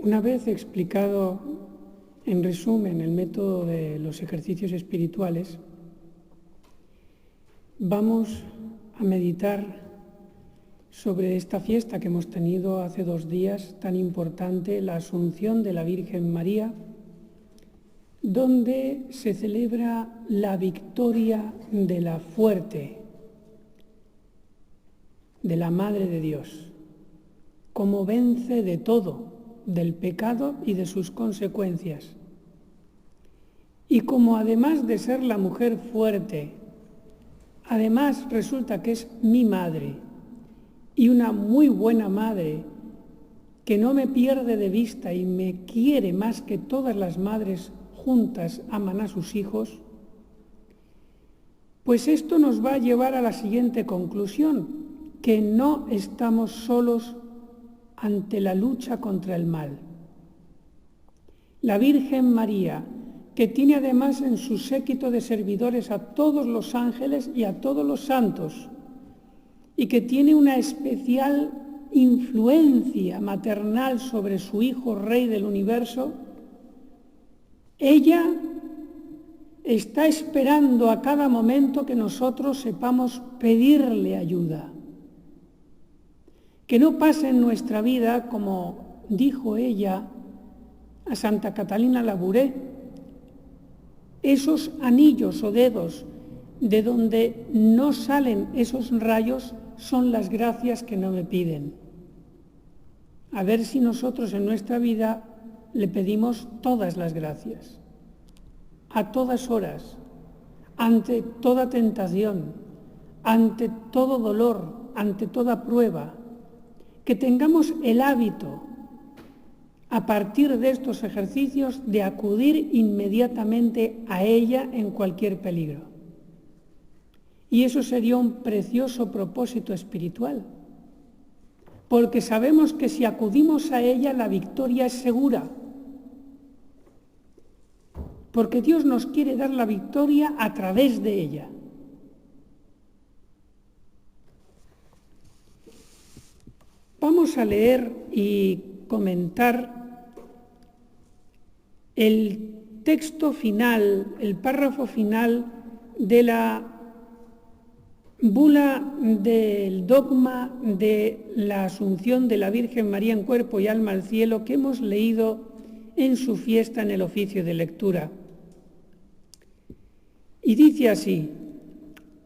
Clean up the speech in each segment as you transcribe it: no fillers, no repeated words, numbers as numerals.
Una vez explicado en resumen el método de los ejercicios espirituales, vamos a meditar sobre esta fiesta que hemos tenido hace 2 días, tan importante, la Asunción de la Virgen María, donde se celebra la victoria de la fuerte, de la Madre de Dios, como vence de todo, del pecado y de sus consecuencias. Y como además de ser la mujer fuerte, además resulta que es mi madre, y una muy buena madre, que no me pierde de vista y me quiere más que todas las madres juntas aman a sus hijos, pues esto nos va a llevar a la siguiente conclusión, que no estamos solos ante la lucha contra el mal. La Virgen María, que tiene además en su séquito de servidores a todos los ángeles y a todos los santos, y que tiene una especial influencia maternal sobre su Hijo Rey del Universo, ella está esperando a cada momento que nosotros sepamos pedirle ayuda. Que no pase en nuestra vida, como dijo ella a Santa Catalina Labouré, esos anillos o dedos de donde no salen esos rayos son las gracias que no me piden. A ver si nosotros en nuestra vida le pedimos todas las gracias, a todas horas, ante toda tentación, ante todo dolor, ante toda prueba, que tengamos el hábito, a partir de estos ejercicios, de acudir inmediatamente a ella en cualquier peligro. Y eso sería un precioso propósito espiritual, porque sabemos que si acudimos a ella la victoria es segura, porque Dios nos quiere dar la victoria a través de ella. Vamos a leer y comentar el texto final, el párrafo final de la bula del dogma de la Asunción de la Virgen María en cuerpo y alma al cielo que hemos leído en su fiesta en el oficio de lectura. Y dice así,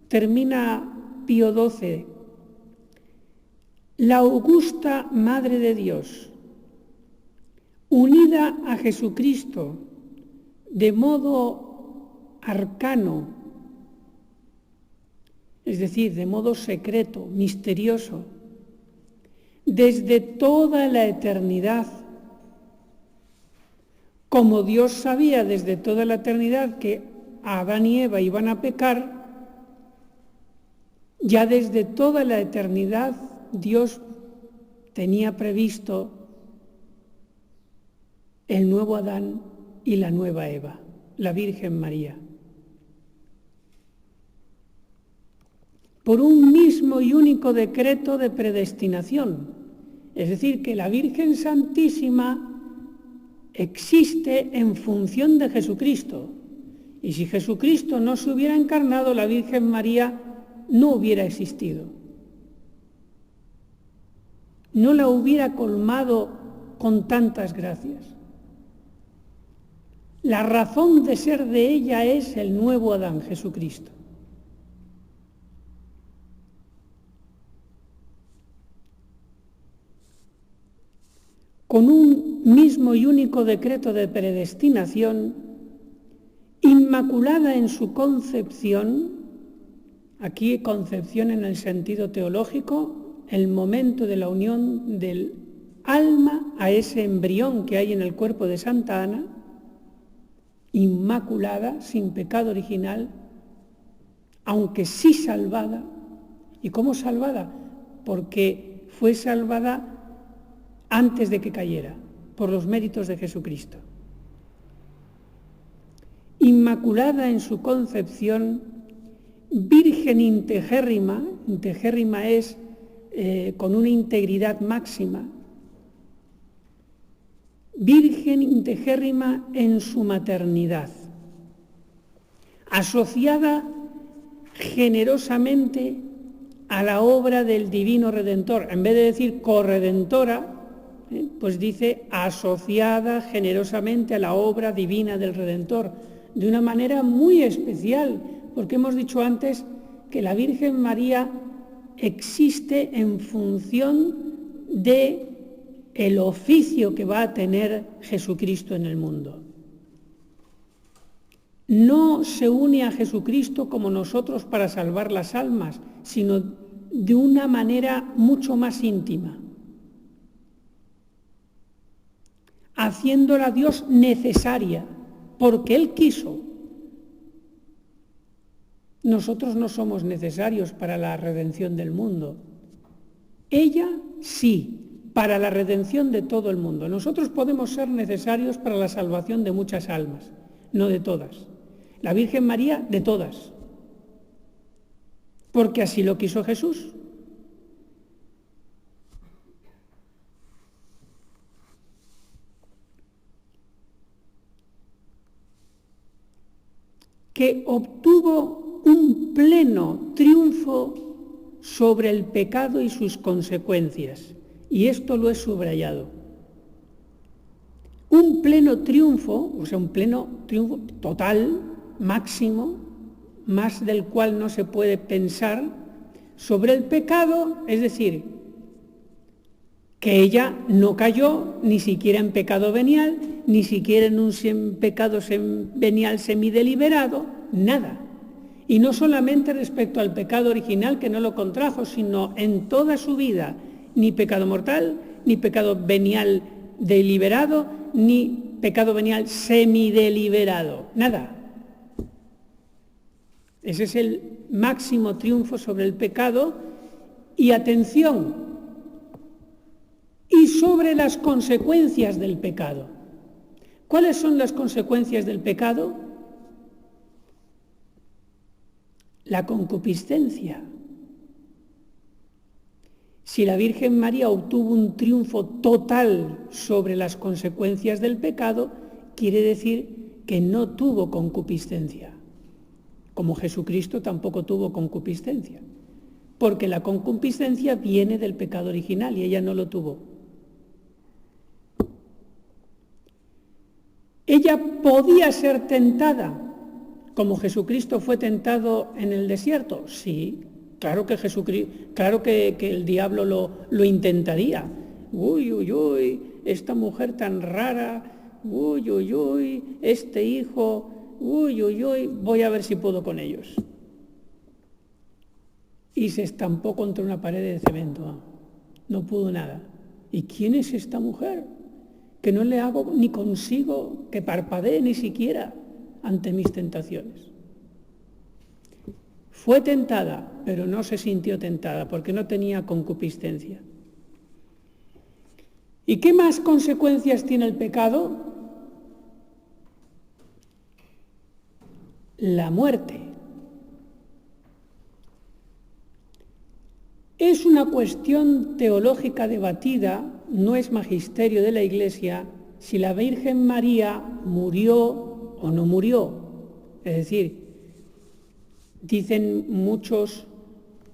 termina Pío XII, la augusta Madre de Dios, unida a Jesucristo de modo arcano, es decir, de modo secreto, misterioso, desde toda la eternidad, como Dios sabía desde toda la eternidad que Adán y Eva iban a pecar, ya desde toda la eternidad Dios tenía previsto el nuevo Adán y la nueva Eva, la Virgen María. Por un mismo y único decreto de predestinación, es decir, que la Virgen Santísima existe en función de Jesucristo. Y si Jesucristo no se hubiera encarnado, la Virgen María no hubiera existido. No la hubiera colmado con tantas gracias. La razón de ser de ella es el nuevo Adán, Jesucristo. Con un mismo y único decreto de predestinación, inmaculada en su concepción, aquí concepción en el sentido teológico, el momento de la unión del alma a ese embrión que hay en el cuerpo de Santa Ana, inmaculada, sin pecado original, aunque sí salvada. ¿Y cómo salvada? Porque fue salvada antes de que cayera, por los méritos de Jesucristo. Inmaculada en su concepción, virgen integérrima es con una integridad máxima, virgen integérrima en su maternidad, asociada generosamente a la obra del Divino Redentor. En vez de decir corredentora, pues dice asociada generosamente a la obra divina del Redentor, de una manera muy especial, porque hemos dicho antes que la Virgen María existe en función de el oficio que va a tener Jesucristo en el mundo. No se une a Jesucristo como nosotros para salvar las almas, sino de una manera mucho más íntima, haciéndola Dios necesaria, porque Él quiso. Nosotros no somos necesarios para la redención del mundo. Ella sí, para la redención de todo el mundo. Nosotros podemos ser necesarios para la salvación de muchas almas, no de todas. La Virgen María, de todas. Porque así lo quiso Jesús. Que obtuvo un pleno triunfo sobre el pecado y sus consecuencias. Y esto lo he subrayado. Un pleno triunfo, o sea, un pleno triunfo total, máximo, más del cual no se puede pensar, sobre el pecado, es decir, que ella no cayó ni siquiera en pecado venial, ni siquiera en un pecado venial semideliberado, nada. Y no solamente respecto al pecado original que no lo contrajo, sino en toda su vida, ni pecado mortal, ni pecado venial deliberado, ni pecado venial semideliberado, nada. Ese es el máximo triunfo sobre el pecado. Y atención, y sobre las consecuencias del pecado. ¿Cuáles son las consecuencias del pecado? La concupiscencia. Si la Virgen María obtuvo un triunfo total sobre las consecuencias del pecado, quiere decir que no tuvo concupiscencia, como Jesucristo tampoco tuvo concupiscencia, porque la concupiscencia viene del pecado original y ella no lo tuvo. Ella podía ser tentada, como Jesucristo fue tentado en el desierto. Sí, claro que que el diablo lo intentaría. Uy, uy, uy, esta mujer tan rara, uy, uy, uy, este hijo, uy, uy, uy, voy a ver si puedo con ellos. Y se estampó contra una pared de cemento. No pudo nada. ¿Y quién es esta mujer? Que no le hago ni consigo que parpadee ni siquiera ante mis tentaciones. Fue tentada, pero no se sintió tentada porque no tenía concupiscencia. ¿Y qué más consecuencias tiene el pecado? La muerte. Es una cuestión teológica debatida, no es magisterio de la Iglesia, si la Virgen María murió o no murió. Es decir, dicen muchos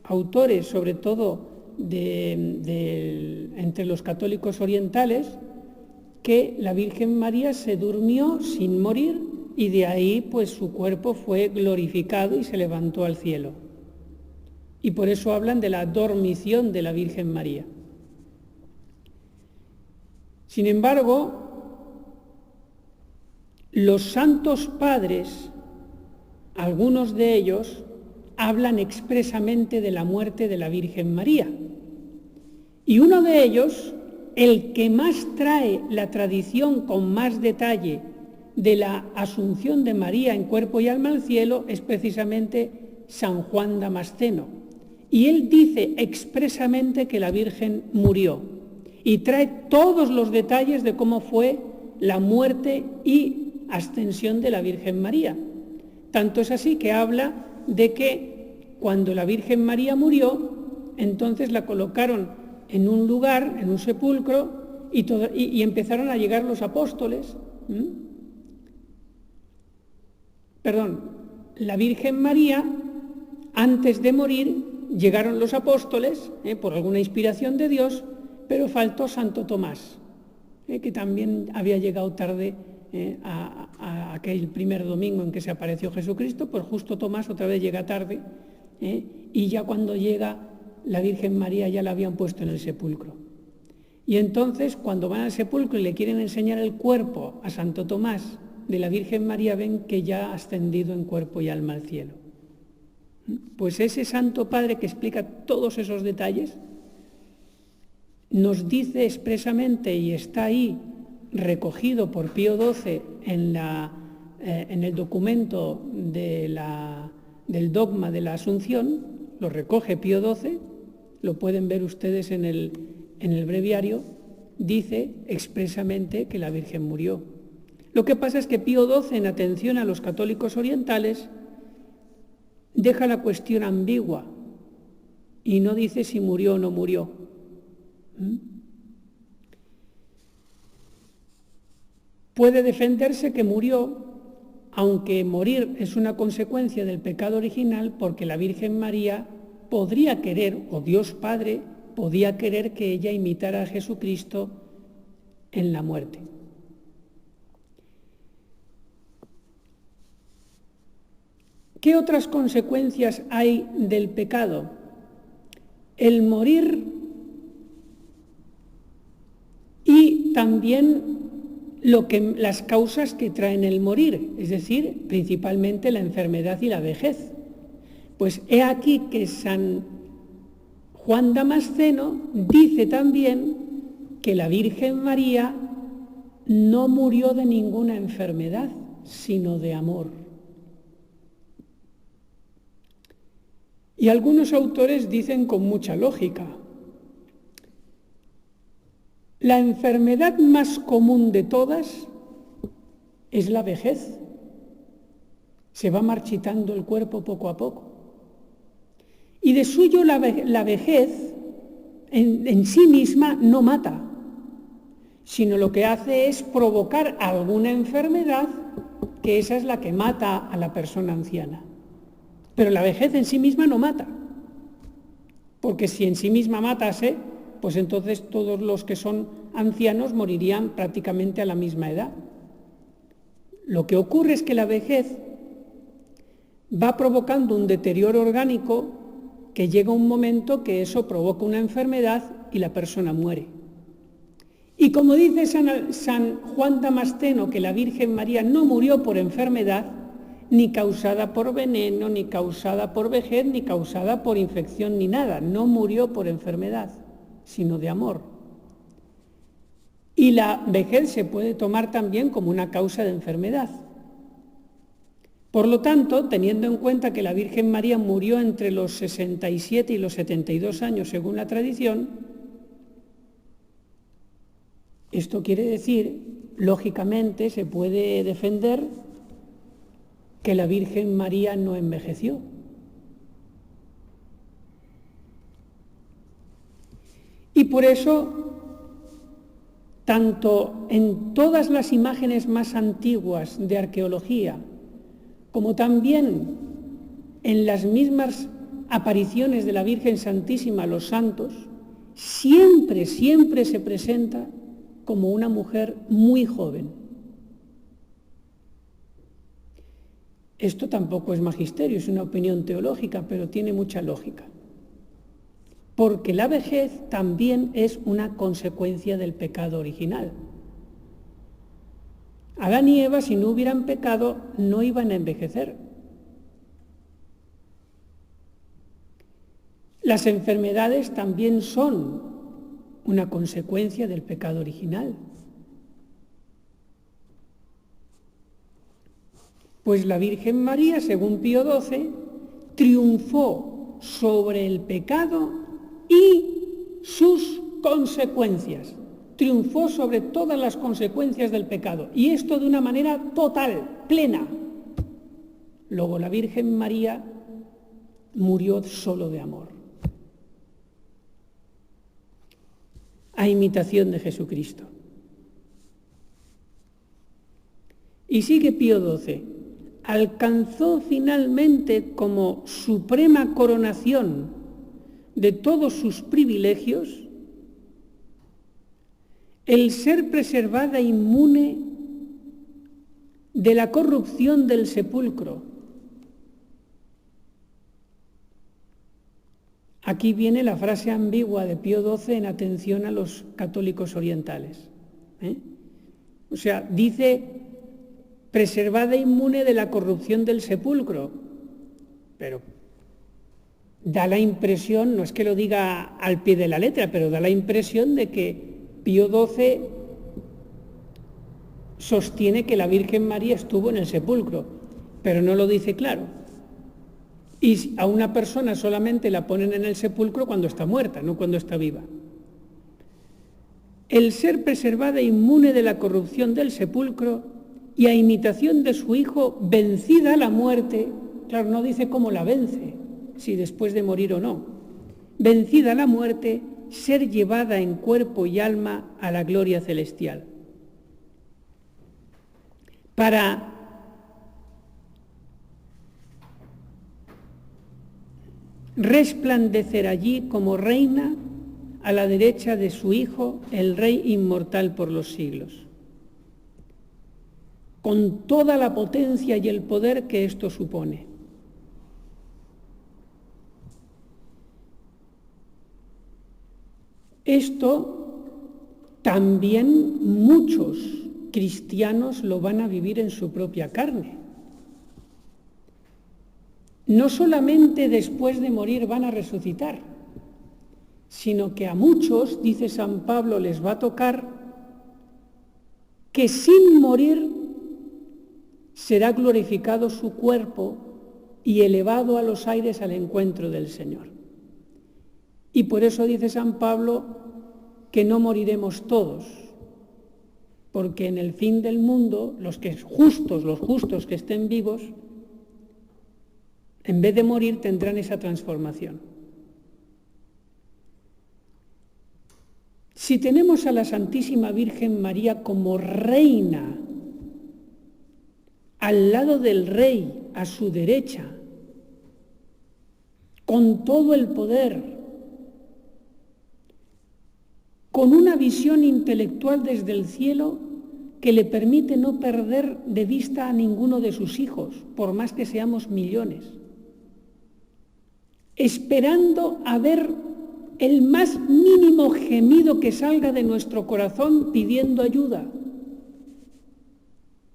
autores, sobre todo entre los católicos orientales, que la Virgen María se durmió sin morir y de ahí pues su cuerpo fue glorificado y se levantó al cielo. Y por eso hablan de la dormición de la Virgen María. Sin embargo, los santos padres, algunos de ellos, hablan expresamente de la muerte de la Virgen María. Y uno de ellos, el que más trae la tradición con más detalle de la asunción de María en cuerpo y alma al cielo, es precisamente San Juan Damasceno. Y él dice expresamente que la Virgen murió y trae todos los detalles de cómo fue la muerte y ascensión de la Virgen María. Tanto es así que habla de que cuando la Virgen María murió, entonces la colocaron en un lugar, en un sepulcro, y empezaron a llegar los apóstoles. La Virgen María, antes de morir, llegaron los apóstoles, por alguna inspiración de Dios, pero faltó Santo Tomás, que también había llegado tarde a aquel primer domingo en que se apareció Jesucristo. Pues justo Tomás otra vez llega tarde, y ya cuando llega la Virgen María ya la habían puesto en el sepulcro. Y entonces cuando van al sepulcro y le quieren enseñar el cuerpo a Santo Tomás de la Virgen María, ven que ya ha ascendido en cuerpo y alma al cielo. Pues ese Santo Padre que explica todos esos detalles nos dice expresamente, y está ahí recogido por Pío XII en el documento del dogma de la Asunción, lo recoge Pío XII, lo pueden ver ustedes en el breviario, dice expresamente que la Virgen murió. Lo que pasa es que Pío XII, en atención a los católicos orientales, deja la cuestión ambigua y no dice si murió o no murió. Puede defenderse que murió, aunque morir es una consecuencia del pecado original, porque la Virgen María podría querer, o Dios Padre podía querer, que ella imitara a Jesucristo en la muerte. ¿Qué otras consecuencias hay del pecado? El morir y también las causas que traen el morir, es decir, principalmente la enfermedad y la vejez. Pues he aquí que San Juan Damasceno dice también que la Virgen María no murió de ninguna enfermedad, sino de amor. Y algunos autores dicen con mucha lógica: la enfermedad más común de todas es la vejez. Se va marchitando el cuerpo poco a poco. Y de suyo la vejez en sí misma no mata, sino lo que hace es provocar alguna enfermedad, que esa es la que mata a la persona anciana. Pero la vejez en sí misma no mata, porque si en sí misma matase, pues entonces todos los que son ancianos morirían prácticamente a la misma edad. Lo que ocurre es que la vejez va provocando un deterioro orgánico, que llega un momento que eso provoca una enfermedad y la persona muere. Y como dice San Juan Damasceno, que la Virgen María no murió por enfermedad, ni causada por veneno, ni causada por vejez, ni causada por infección, ni nada. No murió por enfermedad, sino de amor. Y la vejez se puede tomar también como una causa de enfermedad. Por lo tanto, teniendo en cuenta que la Virgen María murió entre los 67 y los 72 años, según la tradición, esto quiere decir, lógicamente, se puede defender que la Virgen María no envejeció. Y por eso, tanto en todas las imágenes más antiguas de arqueología, como también en las mismas apariciones de la Virgen Santísima a los santos, siempre se presenta como una mujer muy joven. Esto tampoco es magisterio, es una opinión teológica, pero tiene mucha lógica. Porque la vejez también es una consecuencia del pecado original. Adán y Eva, si no hubieran pecado, no iban a envejecer. Las enfermedades también son una consecuencia del pecado original. Pues la Virgen María, según Pío XII, triunfó sobre el pecado y sus consecuencias. Triunfó sobre todas las consecuencias del pecado, y esto de una manera total, plena. Luego la Virgen María murió solo de amor. a imitación de Jesucristo. Y sigue Pío XII. Alcanzó finalmente como suprema coronación de todos sus privilegios el ser preservada inmune de la corrupción del sepulcro. Aquí viene la frase ambigua de Pío XII en atención a los católicos orientales. O sea, dice preservada inmune de la corrupción del sepulcro, pero da la impresión, no es que lo diga al pie de la letra, pero da la impresión de que Pío XII sostiene que la Virgen María estuvo en el sepulcro, pero no lo dice claro. Y a una persona solamente la ponen en el sepulcro cuando está muerta, no cuando está viva. El ser preservada inmune de la corrupción del sepulcro y a imitación de su Hijo vencida a la muerte, claro, no dice cómo la vence, si después de morir o no, vencida a la muerte, ser llevada en cuerpo y alma a la gloria celestial. Para resplandecer allí como reina a la derecha de su Hijo, el Rey inmortal por los siglos, con toda la potencia y el poder que esto supone. Esto también muchos cristianos lo van a vivir en su propia carne. No solamente después de morir van a resucitar, sino que a muchos, dice San Pablo, les va a tocar que sin morir será glorificado su cuerpo y elevado a los aires al encuentro del Señor. Y por eso dice San Pablo que no moriremos todos, porque en el fin del mundo los justos que estén vivos, en vez de morir tendrán esa transformación. Si tenemos a la Santísima Virgen María como reina, al lado del Rey, a su derecha, con todo el poder, con una visión intelectual desde el cielo que le permite no perder de vista a ninguno de sus hijos, por más que seamos millones, esperando a ver el más mínimo gemido que salga de nuestro corazón pidiendo ayuda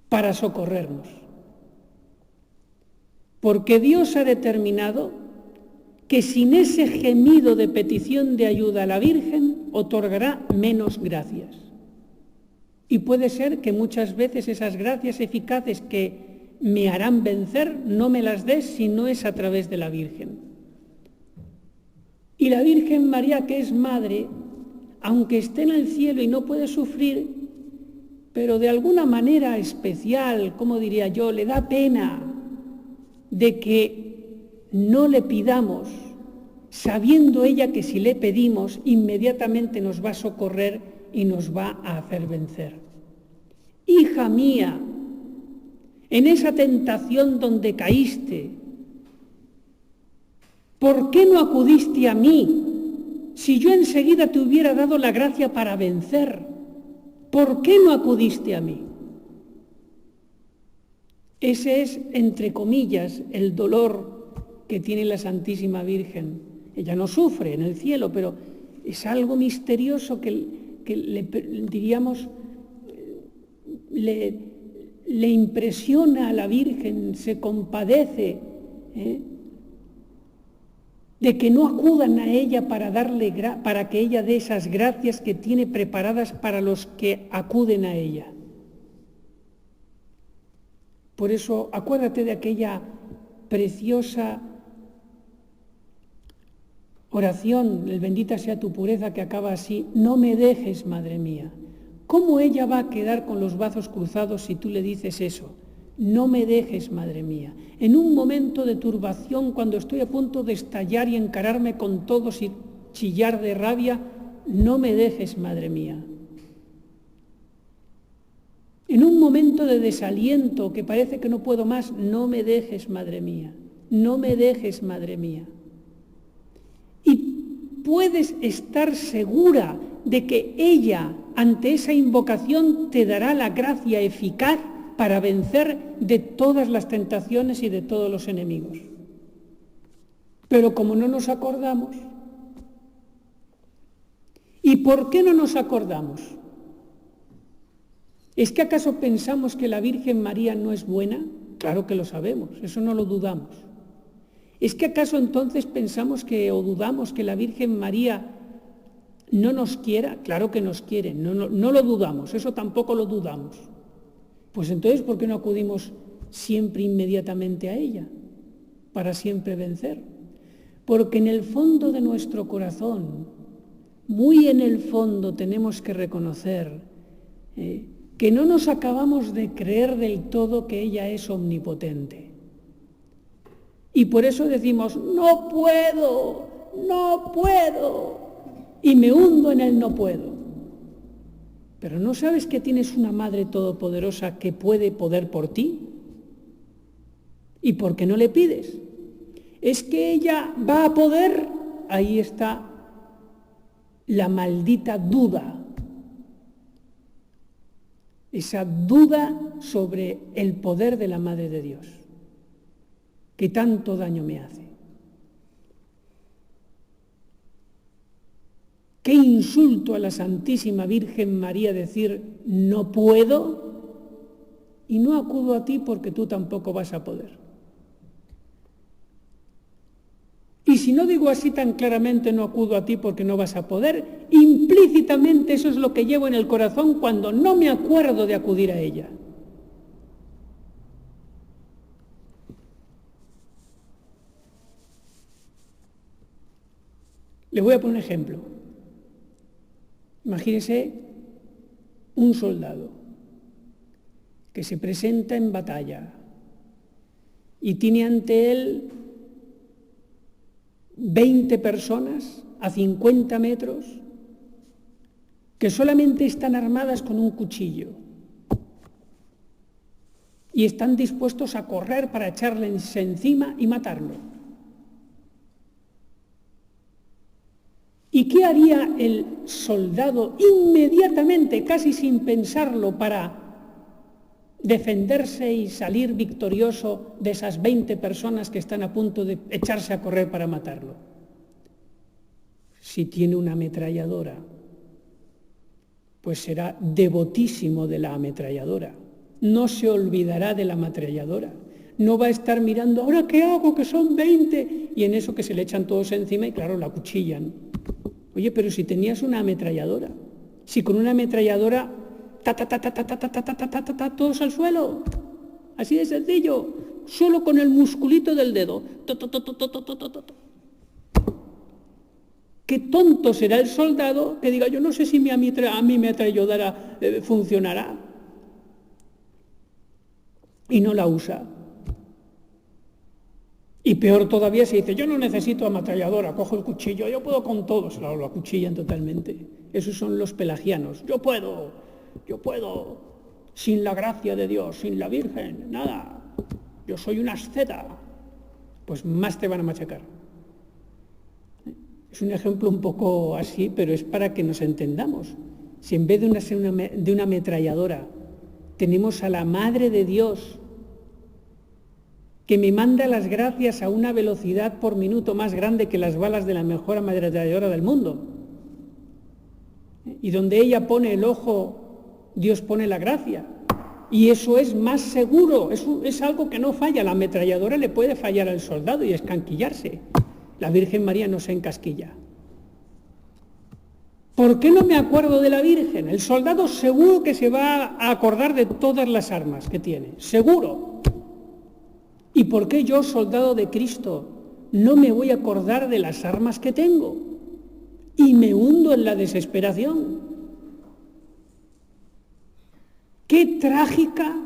para socorrernos. Porque Dios ha determinado que sin ese gemido de petición de ayuda a la Virgen otorgará menos gracias. Y puede ser que muchas veces esas gracias eficaces que me harán vencer no me las des si no es a través de la Virgen. Y la Virgen María, que es madre, aunque esté en el cielo y no puede sufrir, pero de alguna manera especial, como diría yo, le da pena de que no le pidamos, sabiendo ella que si le pedimos, inmediatamente nos va a socorrer y nos va a hacer vencer. Hija mía, en esa tentación donde caíste, ¿por qué no acudiste a mí? Si yo enseguida te hubiera dado la gracia para vencer, ¿por qué no acudiste a mí? Ese es, entre comillas, el dolor que tiene la Santísima Virgen. Ella no sufre en el cielo, pero es algo misterioso que diríamos, le impresiona a la Virgen, se compadece, de que no acudan a ella para que ella dé esas gracias que tiene preparadas para los que acuden a ella. Por eso, acuérdate de aquella preciosa oración, el bendita sea tu pureza, que acaba así: no me dejes, madre mía. ¿Cómo ella va a quedar con los brazos cruzados si tú le dices eso? No me dejes, madre mía. En un momento de turbación, cuando estoy a punto de estallar y encararme con todos y chillar de rabia, no me dejes, Madre mía. En un momento de desaliento que parece que no puedo más, no me dejes, Madre mía. No me dejes, Madre mía. Y puedes estar segura de que ella, ante esa invocación, te dará la gracia eficaz para vencer de todas las tentaciones y de todos los enemigos. Pero como no nos acordamos, ¿y por qué no nos acordamos? ¿Es que acaso pensamos que la Virgen María no es buena? Claro que lo sabemos, eso no lo dudamos. ¿Es que acaso entonces pensamos que o dudamos que la Virgen María no nos quiera? Claro que nos quiere, no lo dudamos, eso tampoco lo dudamos. Pues entonces, ¿por qué no acudimos siempre inmediatamente a ella para siempre vencer? Porque en el fondo de nuestro corazón, muy en el fondo, tenemos que reconocer que no nos acabamos de creer del todo que ella es omnipotente. Y por eso decimos, no puedo, y me hundo en el no puedo. Pero ¿no sabes que tienes una Madre Todopoderosa que puede poder por ti? ¿Y por qué no le pides? ¿Es que ella va a poder? Ahí está la maldita duda. Esa duda sobre el poder de la Madre de Dios, que tanto daño me hace. Qué insulto a la Santísima Virgen María decir, no puedo, y no acudo a ti porque tú tampoco vas a poder. Y si no digo así tan claramente, no acudo a ti porque no vas a poder, implícitamente eso es lo que llevo en el corazón cuando no me acuerdo de acudir a ella. Le voy a poner un ejemplo. Imagínese un soldado que se presenta en batalla y tiene ante él 20 personas a 50 metros que solamente están armadas con un cuchillo y están dispuestos a correr para echarles encima y matarlo. ¿Y qué haría el soldado inmediatamente, casi sin pensarlo, para defenderse y salir victorioso de esas 20 personas que están a punto de echarse a correr para matarlo? Si tiene una ametralladora, pues será devotísimo de la ametralladora. No se olvidará de la ametralladora. No va a estar mirando, ¿ahora qué hago? Que son 20. Y en eso que se le echan todos encima y claro, la acuchillan. Oye, pero si tenías una ametralladora, si con una ametralladora, todos al suelo, así de sencillo, solo con el musculito del dedo. Qué tonto será el soldado que diga, yo no sé si mi ametralladora funcionará, y no la usa. Y peor todavía se dice, yo no necesito ametralladora, cojo el cuchillo, yo puedo con todo. Se lo acuchillan totalmente. Esos son los pelagianos. Yo puedo, sin la gracia de Dios, sin la Virgen, nada. Yo soy una asceta. Pues más te van a machacar. Es un ejemplo un poco así, pero es para que nos entendamos. Si en vez de una ametralladora tenemos a la Madre de Dios, que me manda las gracias a una velocidad por minuto más grande que las balas de la mejor ametralladora del mundo. Y donde ella pone el ojo, Dios pone la gracia. Y eso es más seguro, es algo que no falla. La ametralladora le puede fallar al soldado y escanquillarse. La Virgen María no se encasquilla. ¿Por qué no me acuerdo de la Virgen? El soldado seguro que se va a acordar de todas las armas que tiene, seguro. ¿Y por qué yo, soldado de Cristo, no me voy a acordar de las armas que tengo? Y me hundo en la desesperación. ¡Qué trágica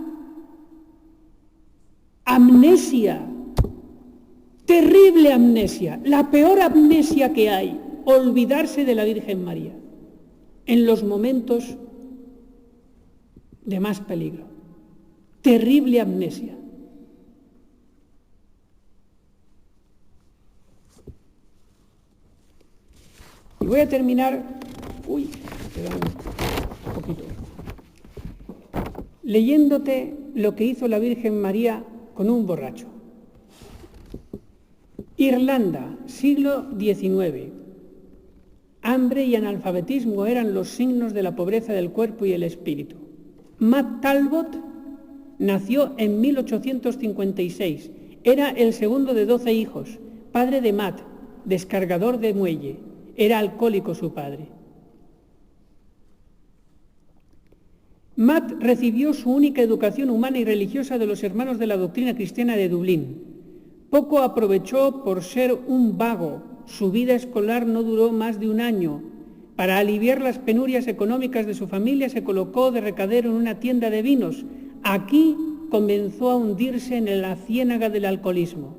amnesia! Terrible amnesia, la peor amnesia que hay, olvidarse de la Virgen María. en los momentos de más peligro. Terrible amnesia. Y voy a terminar, un poquito, leyéndote lo que hizo la Virgen María con un borracho. Irlanda, siglo XIX. Hambre y analfabetismo eran los signos de la pobreza del cuerpo y el espíritu. Matt Talbot nació en 1856. Era el segundo de 12 hijos, padre de Matt, descargador de muelle. Era alcohólico su padre. Matt recibió su única educación humana y religiosa de los hermanos de la doctrina cristiana de Dublín. Poco aprovechó por ser un vago. Su vida escolar no duró más de un año. Para aliviar las penurias económicas de su familia se colocó de recadero en una tienda de vinos. Aquí comenzó a hundirse en la ciénaga del alcoholismo.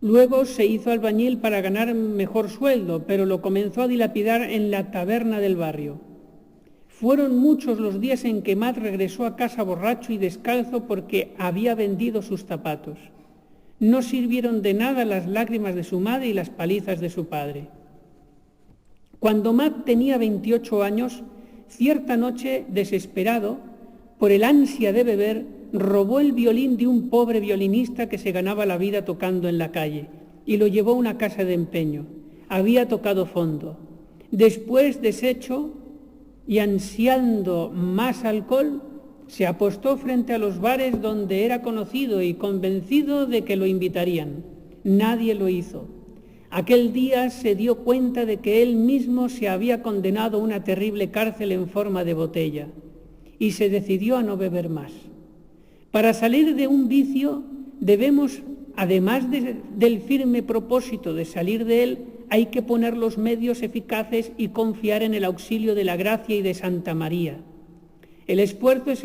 Luego se hizo albañil para ganar mejor sueldo, pero lo comenzó a dilapidar en la taberna del barrio. Fueron muchos los días en que Matt regresó a casa borracho y descalzo porque había vendido sus zapatos. No sirvieron de nada las lágrimas de su madre y las palizas de su padre. Cuando Matt tenía 28 años, cierta noche, desesperado por el ansia de beber, robó el violín de un pobre violinista que se ganaba la vida tocando en la calle y lo llevó a una casa de empeño. Había tocado fondo. Después, deshecho y ansiando más alcohol, se apostó frente a los bares donde era conocido y convencido de que lo invitarían. Nadie lo hizo. Aquel día se dio cuenta de que él mismo se había condenado a una terrible cárcel en forma de botella y se decidió a no beber más. Para salir de un vicio debemos, además del firme propósito de salir de él, hay que poner los medios eficaces y confiar en el auxilio de la gracia y de Santa María. El esfuerzo es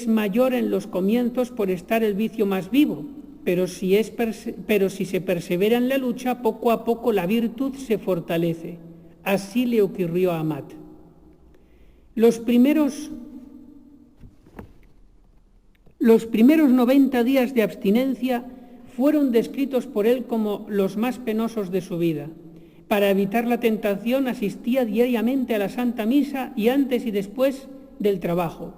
mayor en los comienzos por estar el vicio más vivo, pero si se persevera en la lucha, poco a poco la virtud se fortalece. Así le ocurrió a Matt. Los primeros 90 días de abstinencia fueron descritos por él como los más penosos de su vida. Para evitar la tentación asistía diariamente a la Santa Misa y antes y después del trabajo,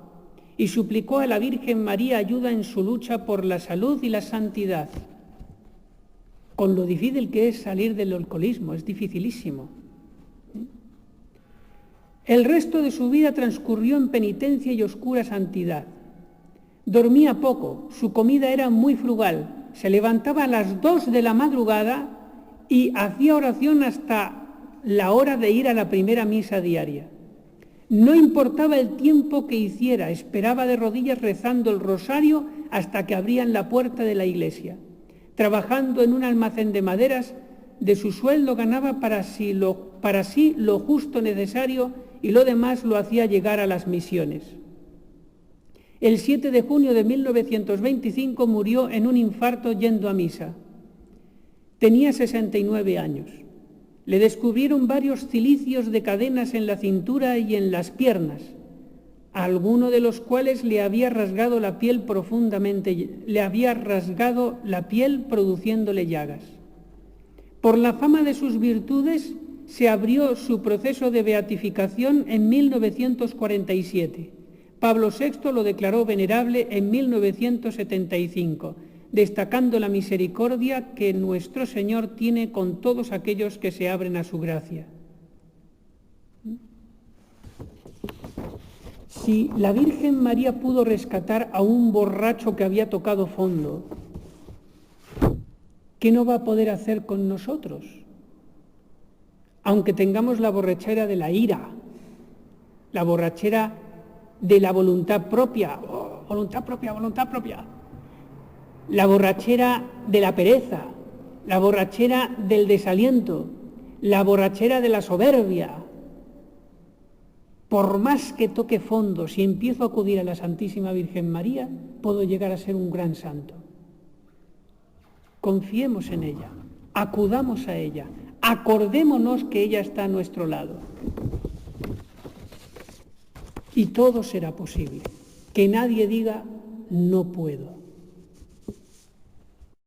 y suplicó a la Virgen María ayuda en su lucha por la salud y la santidad. Con lo difícil que es salir del alcoholismo, es dificilísimo. El resto de su vida transcurrió en penitencia y oscura santidad. Dormía poco, su comida era muy frugal, se levantaba a las 2 de la madrugada y hacía oración hasta la hora de ir a la primera misa diaria. No importaba el tiempo que hiciera, esperaba de rodillas rezando el rosario hasta que abrían la puerta de la iglesia. Trabajando en un almacén de maderas, de su sueldo ganaba para sí lo justo necesario y lo demás lo hacía llegar a las misiones. El 7 de junio de 1925 murió en un infarto yendo a misa. Tenía 69 años. Le descubrieron varios cilicios de cadenas en la cintura y en las piernas, alguno de los cuales le había rasgado la piel produciéndole llagas. Por la fama de sus virtudes, se abrió su proceso de beatificación en 1947. Pablo VI lo declaró venerable en 1975, destacando la misericordia que nuestro Señor tiene con todos aquellos que se abren a su gracia. Si la Virgen María pudo rescatar a un borracho que había tocado fondo, ¿qué no va a poder hacer con nosotros? Aunque tengamos la borrachera de la ira, la borrachera de la voluntad propia, voluntad propia, la borrachera de la pereza, la borrachera del desaliento, la borrachera de la soberbia. Por más que toque fondo, si empiezo a acudir a la Santísima Virgen María, puedo llegar a ser un gran santo. Confiemos en ella, acudamos a ella, acordémonos que ella está a nuestro lado. Y todo será posible. Que nadie diga no puedo.